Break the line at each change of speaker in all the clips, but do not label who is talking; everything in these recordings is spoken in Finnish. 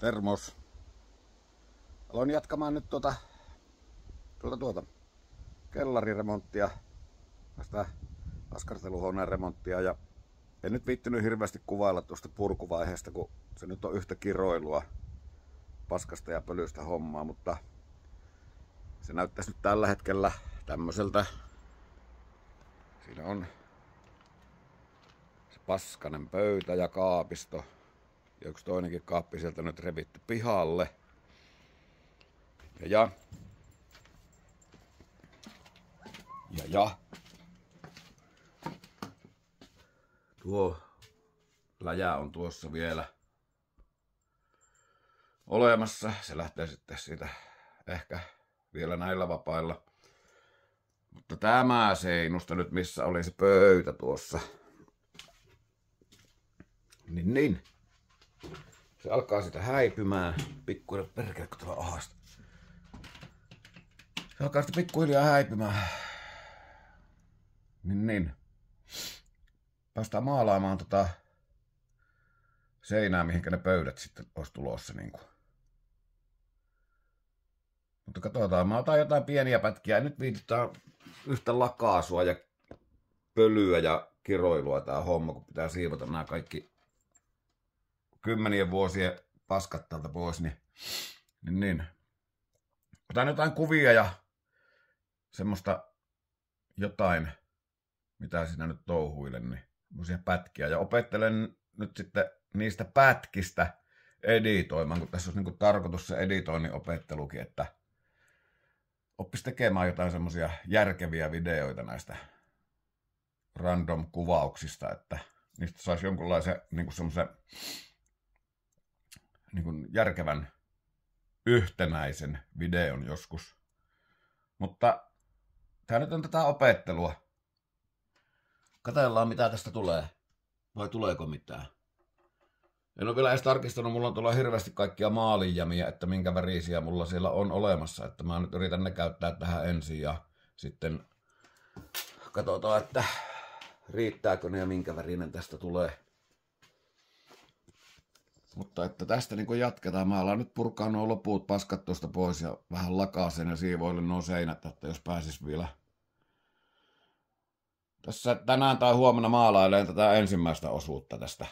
Termos. Aloin jatkamaan nyt tuota kellariremonttia, tästä askarteluhuoneen remonttia, ja en nyt viittynyt hirveästi kuvailla tuosta purkuvaiheesta, kun se nyt on yhtä kiroilua paskasta ja pölystä hommaa, mutta se näyttäisi nyt tällä hetkellä tämmöseltä. Siinä on se paskanen pöytä ja kaapisto ja yksi toinenkin kaappi sieltä nyt revitty pihalle. Ja tuo läjä on tuossa vielä olemassa. Se lähtee sitten siitä ehkä vielä näillä vapailla. Mutta tämä seinusta nyt, missä oli se pöytä tuossa, niin se alkaa sitä häipymään. Pikkuhiljaa, perkele, kun tuolla ahasta. Se alkaa sitä pikkuhiljaa häipymään. Niin. Päästään maalaamaan seinää, mihinkä ne pöydät sitten olisi tulossa. Mutta katsotaan, mä otan jotain pieniä pätkiä. Nyt viitetään yhtä lakaasua ja pölyä ja kiroilua tää homma, kun pitää siivota nämä kaikki kymmenien vuosien paskat täältä pois. Niin. Otan jotain kuvia ja semmoista jotain, mitä siinä nyt touhuilen, niin semmoisia pätkiä. Ja opettelen nyt sitten niistä pätkistä editoimaan, kun tässä olisi tarkoitus se editoinnin opettelukin, että oppisi tekemään jotain semmoisia järkeviä videoita näistä random kuvauksista, että niistä saisi jonkunlaisen semmoisen järkevän yhtenäisen videon joskus. Mutta tää nyt on tätä opettelua. Katsellaan, mitä tästä tulee. Vai tuleeko mitään? En ole vielä edes tarkistanut, mulla on tuolla hirveästi kaikkia maalijämiä, että minkä värisiä mulla siellä on olemassa. Että mä nyt yritän ne käyttää tähän ensin ja sitten katsotaan, että riittääkö ne ja minkä värinen tästä tulee. Mutta että tästä jatketaan. Mä alan nyt purkaa nuo loput paskat tuosta pois ja vähän lakaa sen ja siivoille nuo seinät, että jos pääsis vielä. Tässä tänään tai huomenna maalailen tätä ensimmäistä osuutta tästä.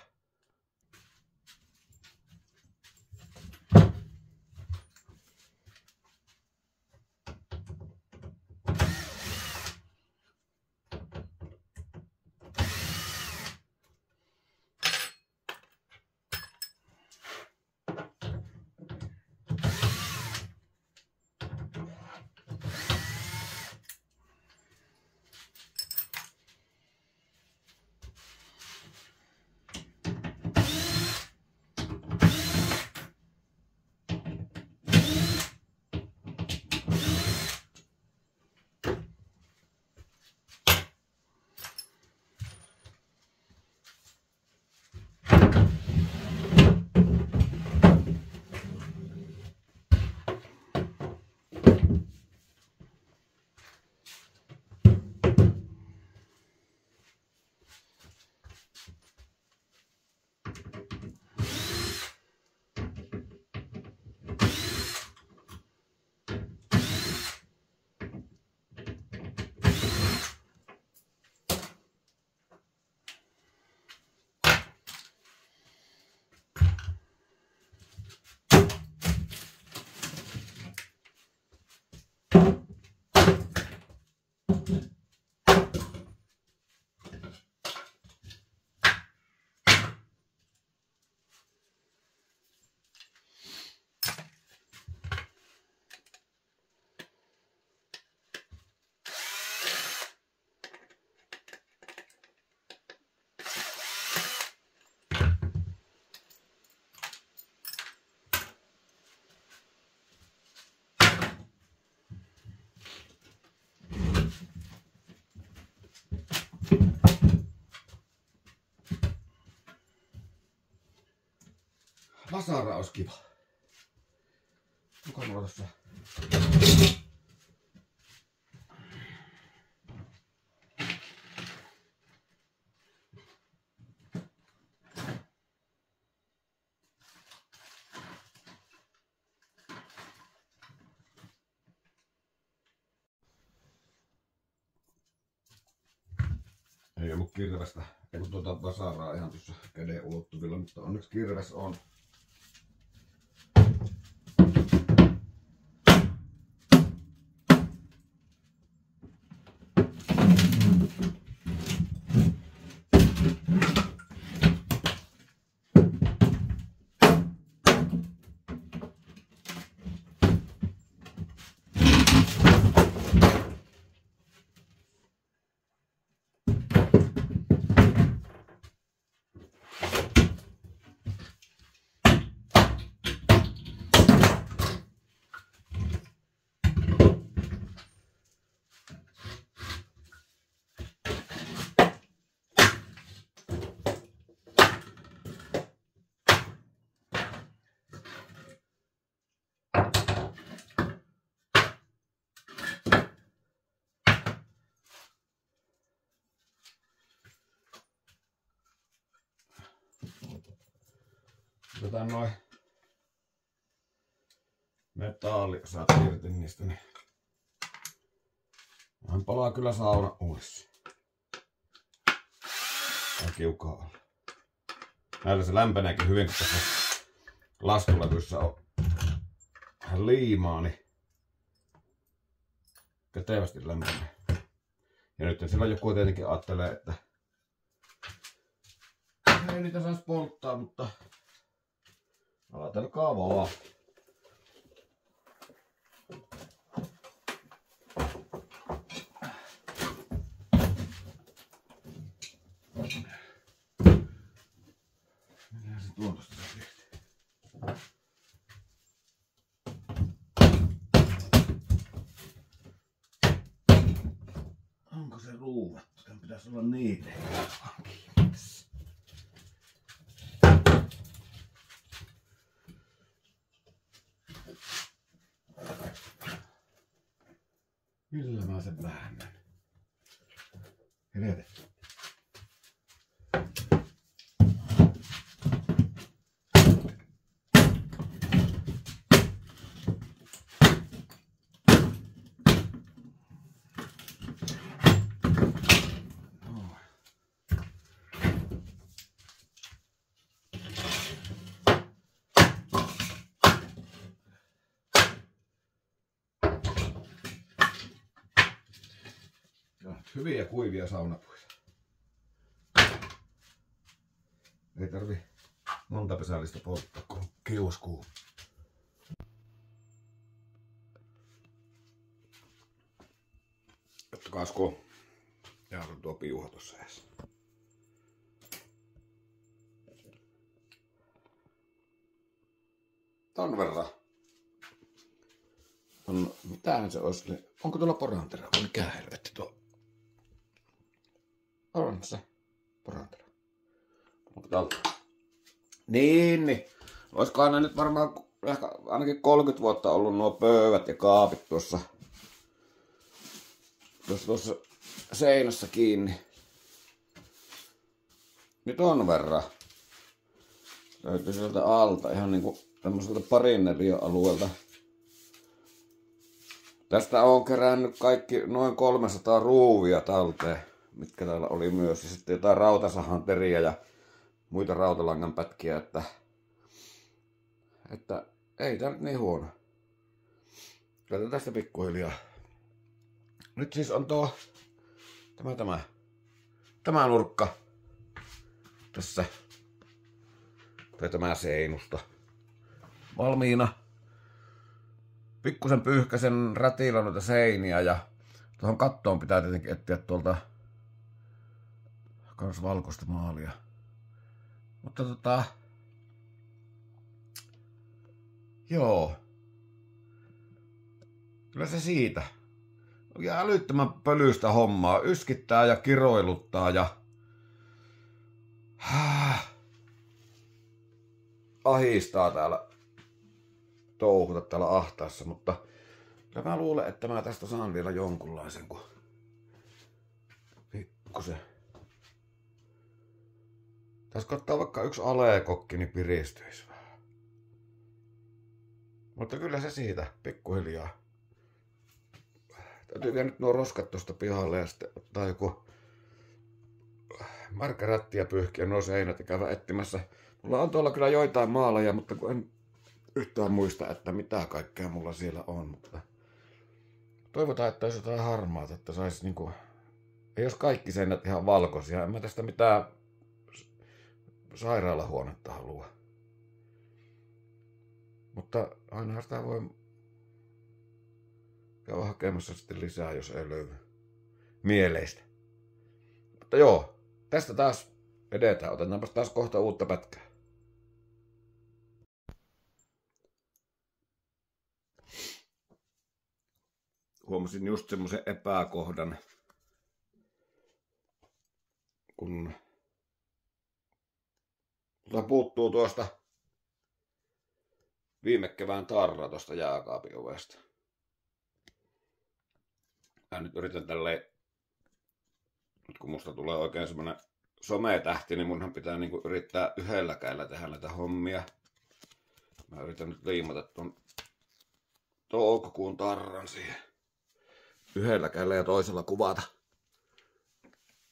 Vasara olisi kiva. Onko mulla tossa? kirvestä, ei kun tuota vasaraa ihan tuossa käden ulottuvilla, mutta onneksi kirves on. Otetaan noin metalliosat irti niistä, niin vähän palaa kyllä sauna uudessa. Tää kiukaa olla. Näillä se lämpeneekin hyvin, kun tässä laskulävyssä on vähän liimaa, niin kätevästi lämpenee. Ja nyt sillä joku tietenkin ajattelee, että ei niitä saisi polttaa, mutta ajatelkaa vaan. Mennään se tuon tosta tehty. Onko se ruuvattu? Tän pitäisi olla niitä. Millä mä sen väännän? Helvetti. Hyviä kuivia saunapuita. Ei tarvi monta pesällistä polttaa, kun kiuskuu. Kattakaasko jäädä tuo piuha tossa edes. Ton verran. Mitähän se olisi? Onko tuolla porantera? Mikä helvetti tuo? On se porantera. Onko täältä? Niin. Olisikohan ne nyt varmaan ehkä ainakin 30 vuotta ollut nuo pöydät ja kaapit tuossa seinässä kiinni. Nyt ton verran. Löytyy sieltä alta ihan niinku tämmöiseltä 2 neliön alueelta. Tästä on kerännyt kaikki noin 300 ruuvia talteen, mitkä täällä oli myös. Ja sitten jotain rautasahanteriä ja muita rautalangan pätkiä, että ei tää nyt niin huono. Käytetään tästä pikkuhiljaa. Nyt siis on tämä nurkka tässä. Tai tämä seinusta valmiina. Pikkusen pyyhkäsen rätillä noita seiniä ja tuohon kattoon pitää tietenkin etsiä tuolta kans valkoista maalia. Mutta joo. Kyllä se siitä. Ja älyttömän pölyistä hommaa. Yskittää ja kiroiluttaa ja ahistaa täällä touhuta täällä ahtaassa, mutta kyllä mä luulen, että mä tästä saan vielä jonkunlaisen, kun pikkusen. Tässä ottaa vaikka yksi alekokki, niin piristyisi vähän. Mutta kyllä se siitä, pikkuhiljaa. Täytyy vielä nyt nuo roskat tuosta pihalle ja sitten ottaa joku markarattia pyyhkiä nuo seinät ja käydä etsimässä. Mulla on tuolla kyllä joitain maaleja, mutta kun en yhtään muista, että mitä kaikkea mulla siellä on. Mutta toivotaan, että olisi jotain harmaata, että saisi niinku... Ei jos kaikki seinät ihan valkoisia. En mä tästä mitään sairaalahuonetta halua. Mutta ainahan sitä voi käydä hakemassa sitten lisää, jos ei löydy mieleistä. Mutta joo, tästä taas edetään. Otetaanpa taas kohta uutta pätkää. Huomasin just semmoisen epäkohdan, kun puuttuu tuosta viime kevään tarra tuosta jääkaapin ovesta. Mä nyt yritän tälleen, nyt kun musta tulee oikein semmonen sometähti, niin munhan pitää niinku yrittää yhdellä kädellä tehdä näitä hommia. Mä yritän nyt liimata ton toukokuun tarran siihen yhdellä kädellä ja toisella kuvata.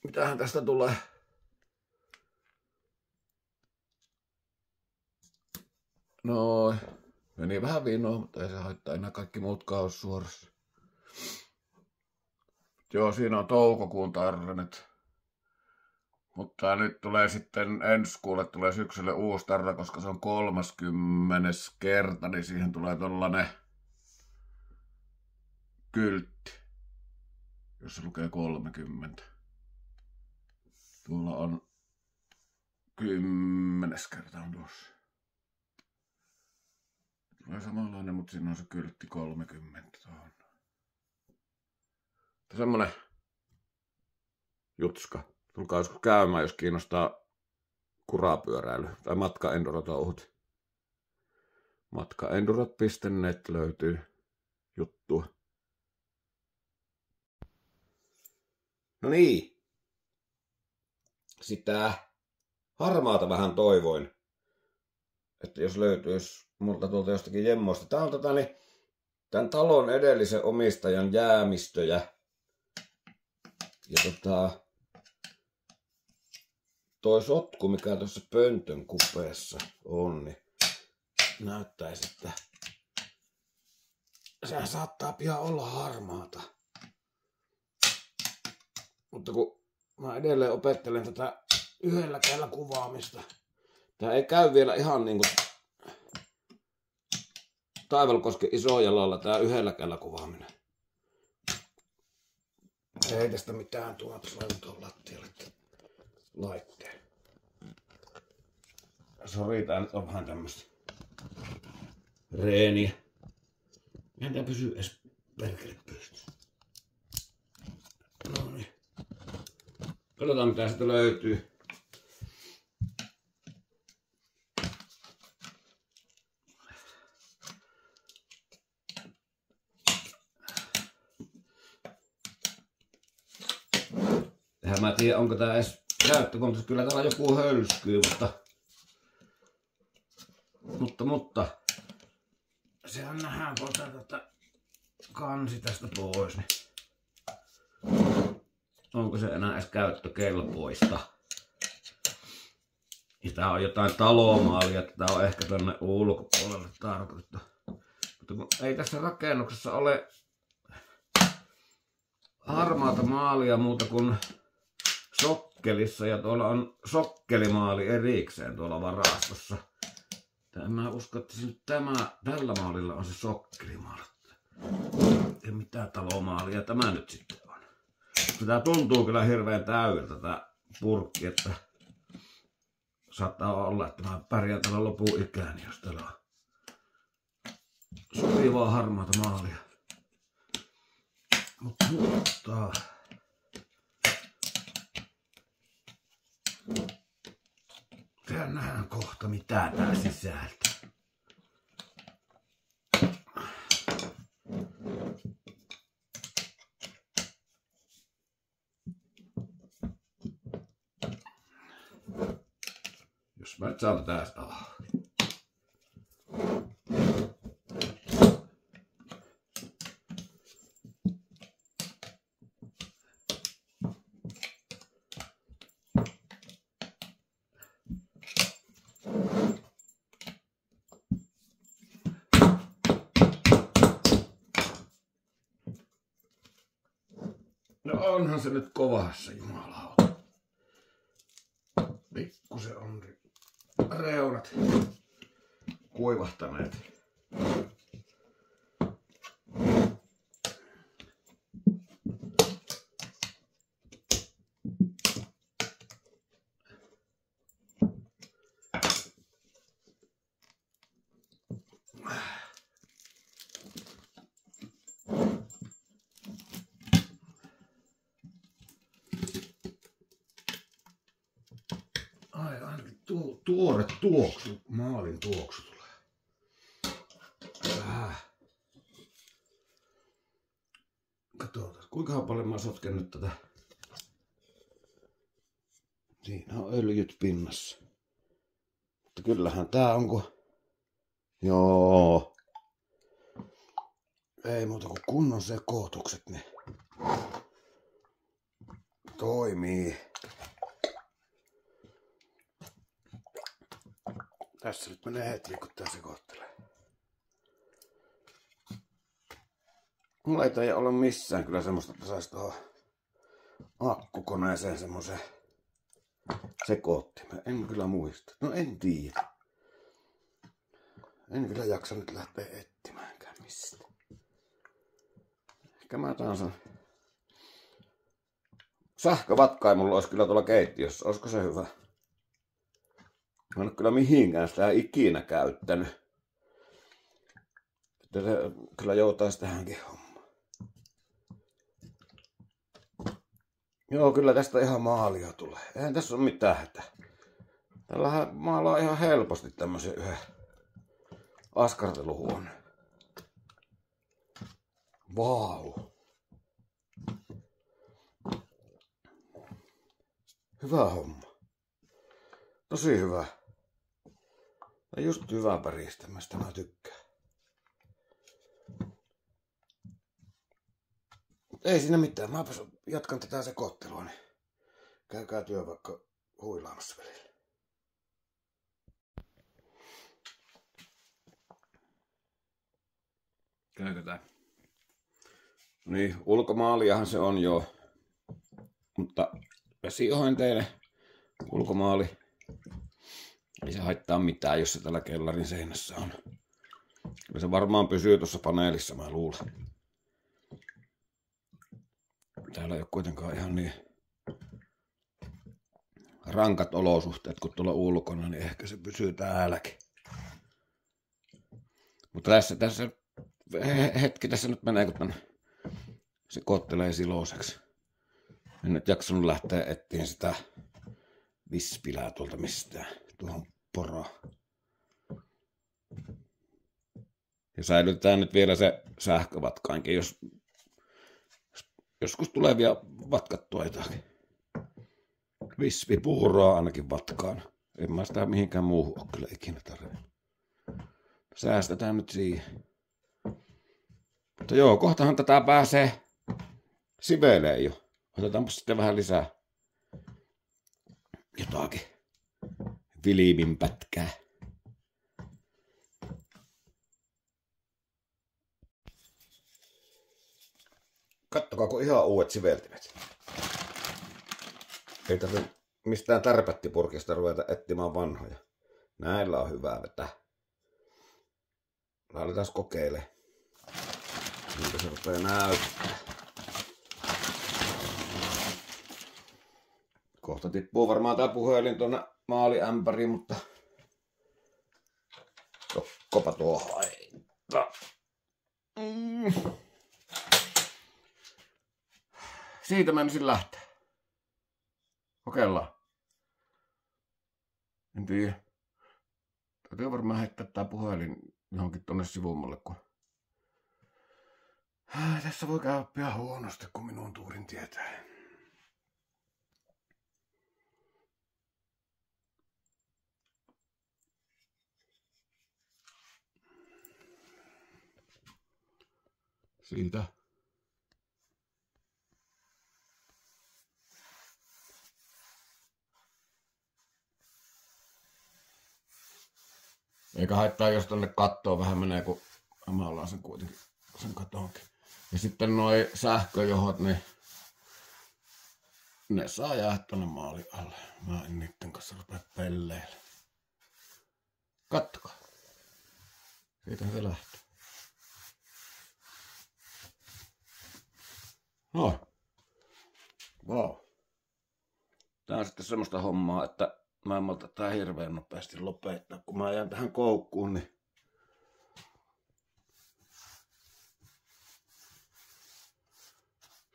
Mitähän tästä tulee? No, meni vähän vinoa, mutta ei se haittaa enää, kaikki muut kaos suorassa. Joo, siinä on toukokuun tarranet. Mutta nyt tulee sitten ensi kuulle tulee syksylle uusi tarra, koska se on 30. kerta, niin siihen tulee tollanen kyltti, jossa lukee 30. Tuolla on 10. kerta on tuossa. Tulee samanlainen, mutta siinä on se kyltti 30 tuohon. Semmonen jutska. Tulkaa joskus käymään, jos kiinnostaa kurapyöräily tai matkaendurotouhut. Matkaendurot.net löytyy juttua. No niin. Sitä harmaata vähän toivoin, että jos löytyisi multa tuolta jostakin jemmoista. Tää on tämän talon edellisen omistajan jäämistöjä. Ja toi sotku, mikä tuossa pöntön kupeessa on, niin näyttäisi, että sehän saattaa pian olla harmaata. Mutta kun mä edelleen opettelen tätä yhdellä kädellä kuvaamista, tää ei käy vielä ihan niinku Taivalkosken Isojalalla tää yhdellä kädellä kuvaaminen. Ei tästä mitään tuota tuon lattialle laitteen. Sori, tää nyt on vähän tämmöstä reeniä. Eihän tää pysyy edes perkele pystyssä. No niin. Katsotaan mitä sitä löytyy. Eihän mä tiedä onko tää edes käyttökontissa. Kyllä täällä joku hölskyy, mutta sehän nähdään kun tätä kansi tästä pois, niin onko se enää edes käyttökelpoista. Ja tää on jotain talomaalia, että tää on ehkä tänne ulkopuolelle tarkoitettu. Mutta kun ei tässä rakennuksessa ole harmaata maalia muuta kuin sokkelissa, ja tuolla on sokkelimaali erikseen tuolla varastossa. En mä usko, että tällä maalilla on se sokkelimaali. Ei mitään talomaalia tämä nyt sitten on. Tää tuntuu kyllä hirveän täydeltä tää purkki, että saattaa olla, että mä pärjään tällä lopun ikäni, jos täällä on sopivaa harmaata maalia. Mutta sehän nähdään kohta mitä tää sisältää. Jos mä nyt saan tästä onhan se nyt kovassa, jumalauta. Pikkusen on reunat kuivahtaneet. Tuore tuoksu, maalin tuoksu tulee. Katsotaan, kuinka paljon mä sotken nyt tätä. Siinä on öljyt pinnassa. Mutta kyllähän tää onko. Joo. Ei muuta kuin kunnon sekoitukset, niin toimii. Tässä nyt menee heti, kun tää sekoittelee. Mulla ei taida olla missään kyllä semmoista, että saisi tuohon akkukoneeseen semmoisen sekoittimen. En kyllä muista. No en tiedä. En kyllä jaksa nyt lähteä etsimäänkään mistä. Ehkä mä taas sähkövatkaa mulla olisi kyllä tuolla keittiössä. Olisiko se hyvä? Mä en ole kyllä mihinkään sitä ikinä käyttänyt. Että se kyllä joutaisi tähänkin hommaan. Joo, kyllä tästä ihan maalia tulee. Eihän tässä ole mitään hätää. Tällähän maalaa ihan helposti tämmöisen yhden askarteluhuoneen. Vau. Hyvä homma. Tosi hyvä. Ja just hyvä päristämästä mä tykkään. Ei siinä mitään. Mä jatkan tätä sekoittelua, niin käykää työ vaikka huilaamassa välillä. Käykö tää? Niin, ulkomaaliahan se on jo. Mutta vesiohenteinen ulkomaali. Ei se haittaa mitään, jos se tällä kellarin seinässä on. Kyllä se varmaan pysyy tuossa paneelissa, mä luulen. Täällä ei ole kuitenkaan ihan niin rankat olosuhteet kuin tuolla ulkona, niin ehkä se pysyy täälläkin. Mutta tässä hetki tässä nyt menee, kun se koottelee siloiseksi. En nyt jaksanut lähteä etsiä sitä vispilää tuolta mistään, tuohon poraan. Ja säilytetään nyt vielä se sähkövatkainkin, jos joskus tulee vielä vatkattua jotakin. Vispipuuroa ainakin vatkaan. En mä sitä mihinkään muuhun ole kyllä ikinä tarvinnut. Säästetään nyt siihen. Mutta joo, kohtahan tätä pääsee siveleen jo. Otetaanpa sitten vähän lisää jotakin vilivin pätkää. Kattokaa, kun ihan uudet siveltimet. Ei tarvitse mistään tärpättipurkista ruveta etsimään vanhoja. Näillä on hyvää vetää. Aletaan kokeilemaan. Miltä se rupeaa näyttää. Kohta tippuu varmaan tää puhelin tuonne maaliämpäriin, mutta tokkopa tuohon laittaa. Siitä menisin lähteä. Kokeillaan. En tiedä. Täytyy varmaan heittää tää puhelin johonkin tonne sivummalle, kun tässä voi käydä pian huonosti, kun minun tuurin tietää. Siitä. Eikä haittaa, jos tonne kattoon vähän menee, kun mä ollaan sen kuitenkin sen katonkin. Ja sitten noi sähköjohot, niin Ne saa jäädä tonne maalin alle. Mä en niitten kanssa rupea pelleillä. Kattokaa. Siitähän se lähtee. Noin. Wow. Tää on sitten semmoista hommaa, että mä en malta tää hirveän nopeasti lopettaa. Kun mä jään tähän koukkuun, niin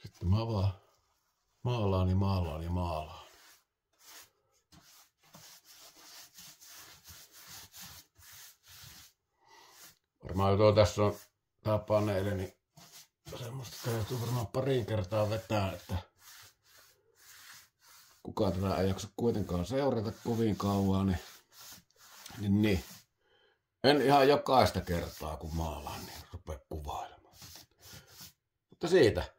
sitten mä vaan maalaan ja maalaan ja maalaan. Varmaan tuo tässä on tää paneeli, niin semmoista täytyy varmaan pariin kertaa vetää, että kukaan tätä ei jaksa kuitenkaan seurata kovin kauan, niin. En ihan jokaista kertaa kun maalaan, niin rupea kuvailemaan. Mutta siitä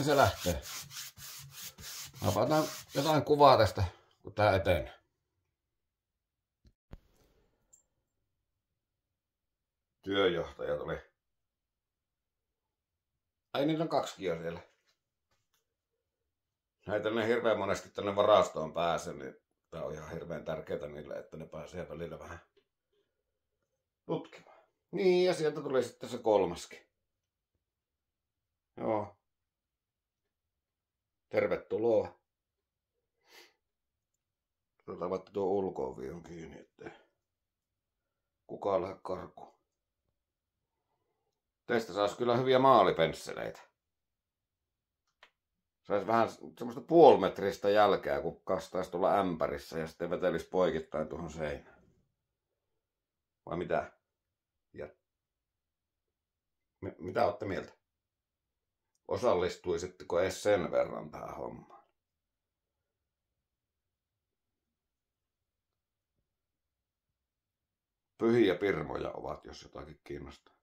se lähtee. Mä otan jotain kuvaa tästä, kun tää etenee. Työjohtaja tuli. Ai niitä on 2 jo siellä. Näitä ne hirveän monesti tänne varastoon pääse, niin tää on ihan hirveän tärkeää niille, että ne pääsee välillä vähän tutkimaan. Niin, ja sieltä tuli sitten se 3. Joo. Tervetuloa. Otetaan vaikka tuo ulko-ovi on kiinni, ettei kukaan lähde karkuun. Teistä saisi kyllä hyviä maalipensseleitä. Saisi vähän semmoista puolimetristä jälkeä, kun kastaisi tuolla ämpärissä ja sitten vetelisi poikittain tuohon seinään. Vai mitä? Ja mitä olette mieltä? Osallistuisitteko edes sen verran tähän hommaan? Pyhiä pirmoja ovat, jos jotakin kiinnostaa.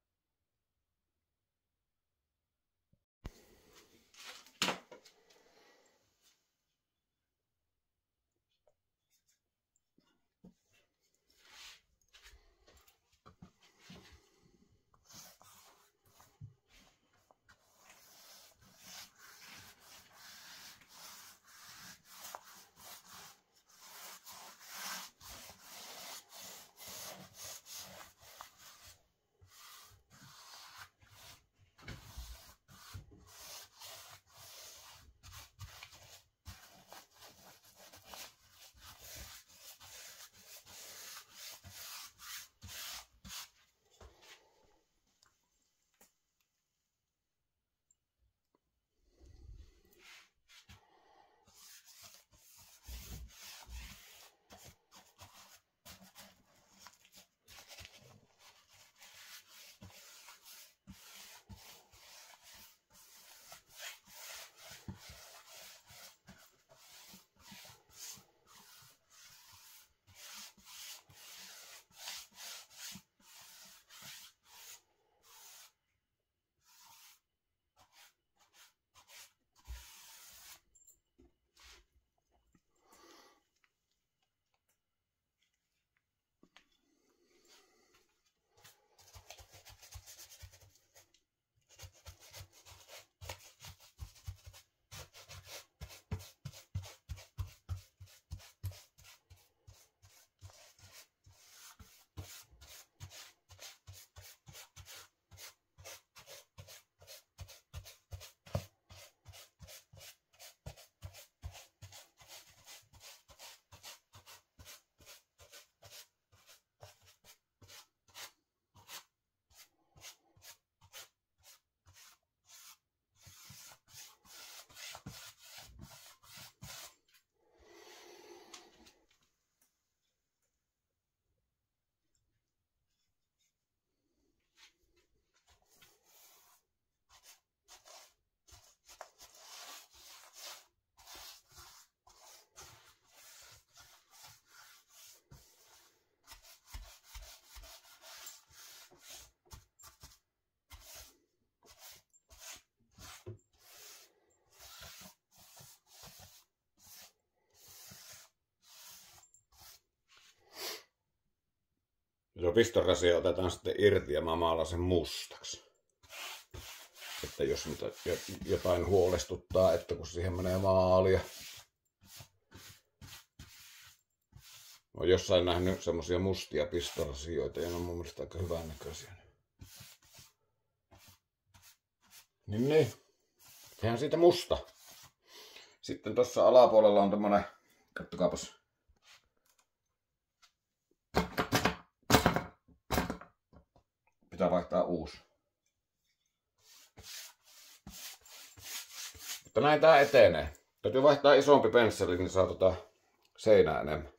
Se pistorasi otetaan sitten irti ja mä maalaan sen mustaksi. Että jos jotain huolestuttaa, että kun siihen menee maalia. Olen jossain nähnyt semmosia mustia pistorasioita ja ne on mun mielestä aika hyvän näköisiä. Niin. Tehdään siitä musta. Sitten tuossa alapuolella on tämmönen, kattokaapas. Pitää vaihtaa uusi. Mutta näin tää etenee. Täytyy vaihtaa isompi pensseli, niin saa seinää enemmän.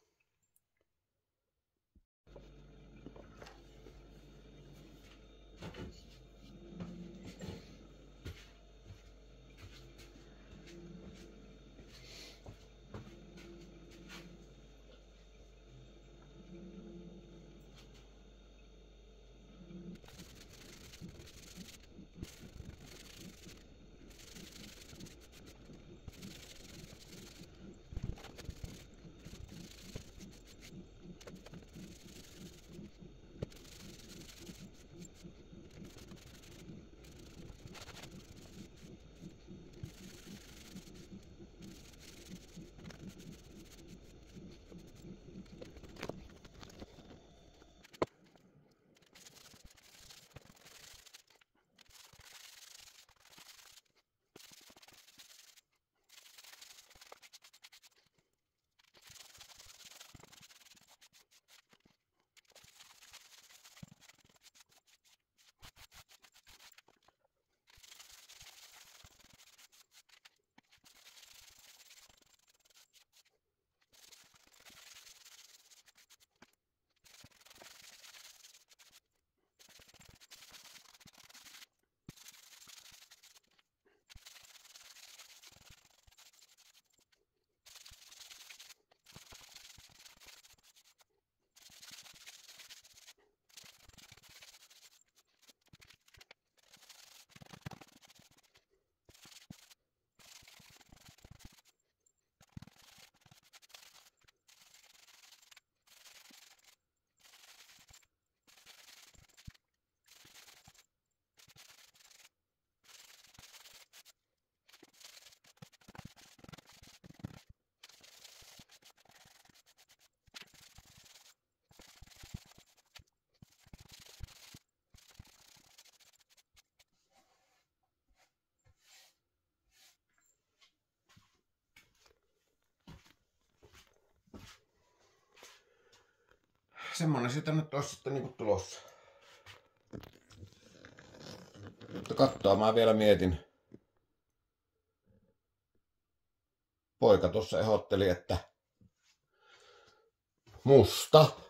Semmonen siitä nyt olisi sitten niinku tulossa. Mutta katsoa, mä vielä mietin. Poika tuossa ehdotteli, että musta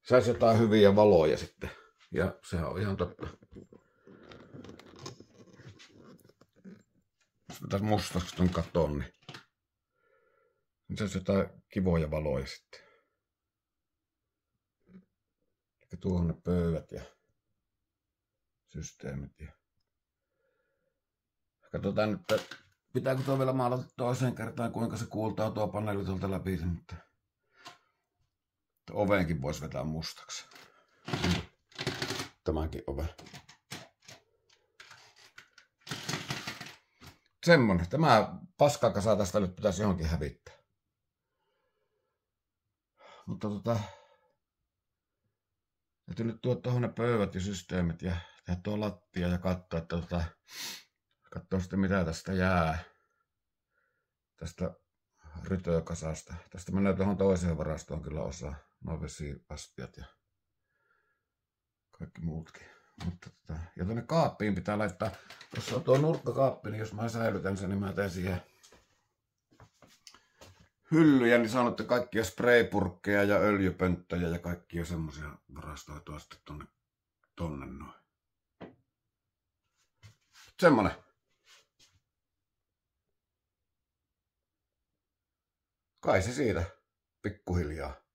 saisi jotain hyviä valoja sitten. Ja sehän on ihan totta. Jos pitäisi mustaksi ton katon, niin saisi jotain kivoja valoja sitten. Eli tuohon ne pöydät ja systeemit. Ja katsotaan nyt, pitääkö tuo vielä maalata toiseen kertaan, kuinka se kuultaa tuo paneeli tuolta läpi. Mutta ovenkin voisi vetää mustaksi. Tämänkin oven. Semmonen. Tämä paskakasa tästä nyt pitäisi johonkin hävittää. Mutta täytyy nyt tuoda tuohon ne pöydät ja systeemit ja tehdä tuo lattia ja katsoa, että katsoa sitten mitä tästä jää. Tästä rytökasasta. Tästä menee tuohon toiseen varastoon kyllä osa. Nuo vesiastiat ja kaikki muutkin. Mutta ja tuonne kaappiin pitää laittaa. Tuossa on tuo nurkkakaappi, niin jos mä säilytän sen, niin mä teen siihen hyllyjä, niin sanotte kaikkia spraypurkkeja ja öljypönttöjä ja kaikkia semmosia varastoitua sitten tonne noin. Semmonen. Kai se siitä pikkuhiljaa.